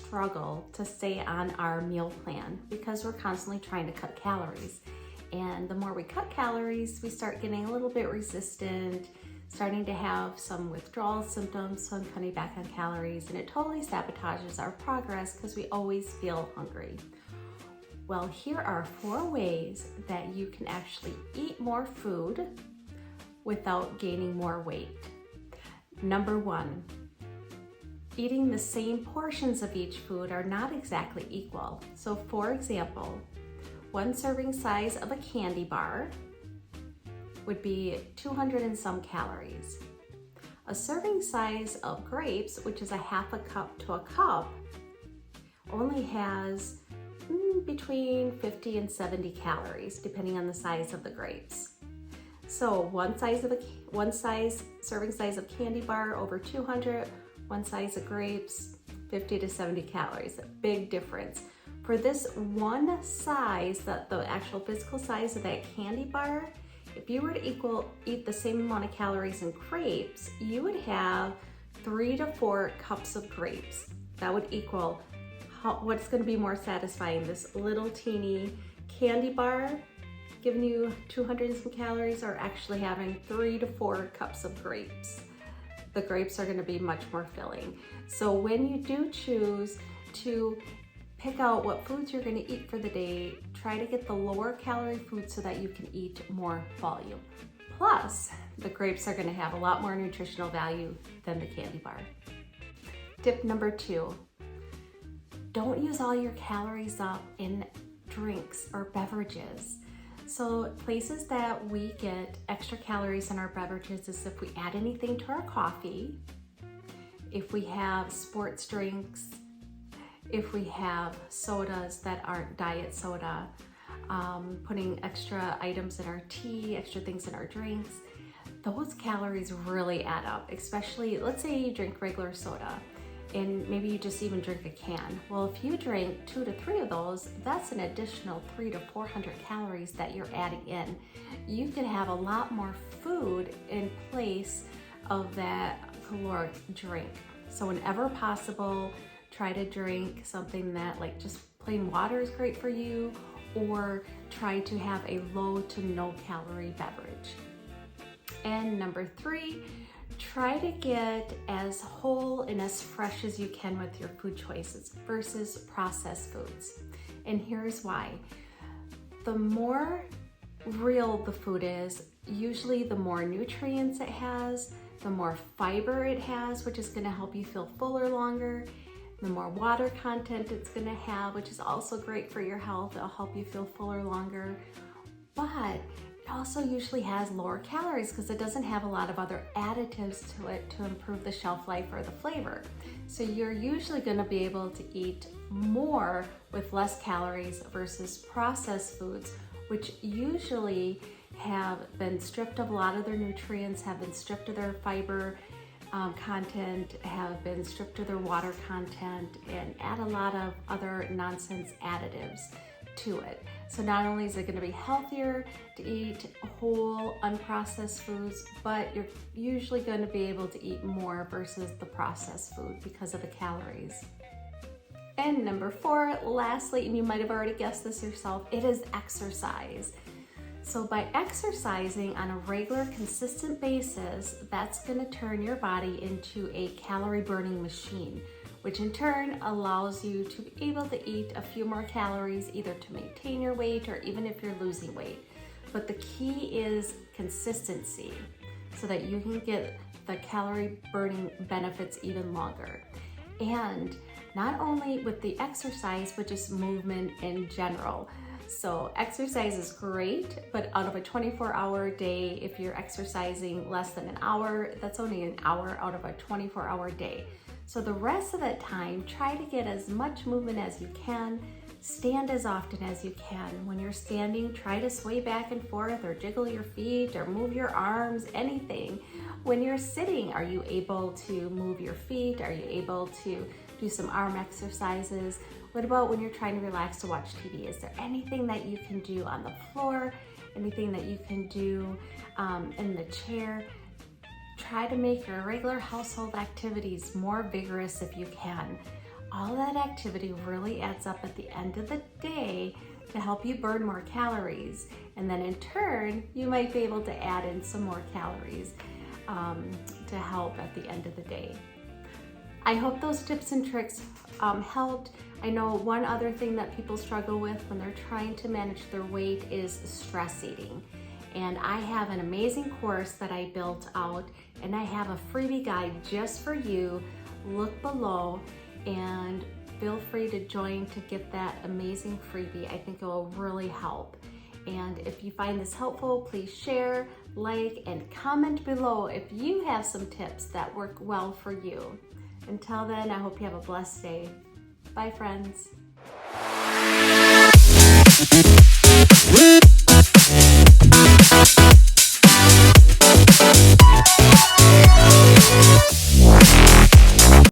struggle to stay on our meal plan because we're constantly trying to cut calories. And the more we cut calories, we start getting a little bit resistant, starting to have some withdrawal symptoms, so I'm cutting back on calories, and it totally sabotages our progress because we always feel hungry. Well, here are 4 ways that you can actually eat more food without gaining more weight. Number 1, eating the same portions of each food are not exactly equal. So for example, 1 serving size of a candy bar would be 200 and some calories. A serving size of grapes, which is a half a cup to a cup, only has between 50 and 70 calories, depending on the size of the grapes. So one size serving size of candy bar over 200, 1 size of grapes, 50 to 70 calories, a big difference. For this one size, the actual physical size of that candy bar, if you were to eat the same amount of calories in grapes, you would have 3 to 4 cups of grapes. That would equal what's going to be more satisfying, this little teeny candy bar giving you 200 and some calories, or actually having 3 to 4 cups of grapes. The grapes are going to be much more filling. So when you do choose to pick out what foods you're going to eat for the day, try to get the lower calorie foods so that you can eat more volume. Plus, the grapes are going to have a lot more nutritional value than the candy bar. Tip number 2, don't use all your calories up in drinks or beverages. So places that we get extra calories in our beverages is if we add anything to our coffee, if we have sports drinks, if we have sodas that aren't diet soda, putting extra items in our tea, extra things in our drinks, those calories really add up, especially, let's say you drink regular soda and maybe you just even drink a can. Well, if you drink 2 to 3 of those, that's an additional 300 to 400 calories that you're adding in. You could have a lot more food in place of that caloric drink. So whenever possible, try to drink something that, like, just plain water is great for you, or try to have a low to no calorie beverage. And number 3, try to get as whole and as fresh as you can with your food choices versus processed foods. And here's why. The more real the food is, usually the more nutrients it has, the more fiber it has, which is going to help you feel fuller longer, the more water content it's going to have, which is also great for your health. It'll help you feel fuller longer. But it also usually has lower calories because it doesn't have a lot of other additives to it to improve the shelf life or the flavor. So you're usually going to be able to eat more with less calories versus processed foods, which usually have been stripped of a lot of their nutrients, have been stripped of their fiber content, have been stripped of their water content, and add a lot of other nonsense additives to it. So not only is it going to be healthier to eat whole, unprocessed foods, but you're usually going to be able to eat more versus the processed food because of the calories. And number 4, lastly, and you might have already guessed this yourself, it is exercise. So by exercising on a regular, consistent basis, that's going to turn your body into a calorie burning machine, which in turn allows you to be able to eat a few more calories, either to maintain your weight or even if you're losing weight. But the key is consistency so that you can get the calorie burning benefits even longer. And not only with the exercise, but just movement in general. So exercise is great, but out of a 24-hour day, if you're exercising less than an hour, that's only an hour out of a 24-hour day. So the rest of that time, try to get as much movement as you can. Stand as often as you can. When you're standing, try to sway back and forth or jiggle your feet or move your arms, anything. When you're sitting, are you able to move your feet? Are you able to do some arm exercises? What about when you're trying to relax to watch TV? Is there anything that you can do on the floor? Anything that you can do in the chair? Try to make your regular household activities more vigorous if you can. all that activity really adds up at the end of the day to help you burn more calories. And then in turn, you might be able to add in some more calories to help at the end of the day. I hope those tips and tricks helped. I know one other thing that people struggle with when they're trying to manage their weight is stress eating. And I have an amazing course that I built out, and I have a freebie guide just for you. Look below and feel free to join to get that amazing freebie. I think it will really help. And if you find this helpful, please share, like, and comment below if you have some tips that work well for you. Until then, I hope you have a blessed day. Bye, friends.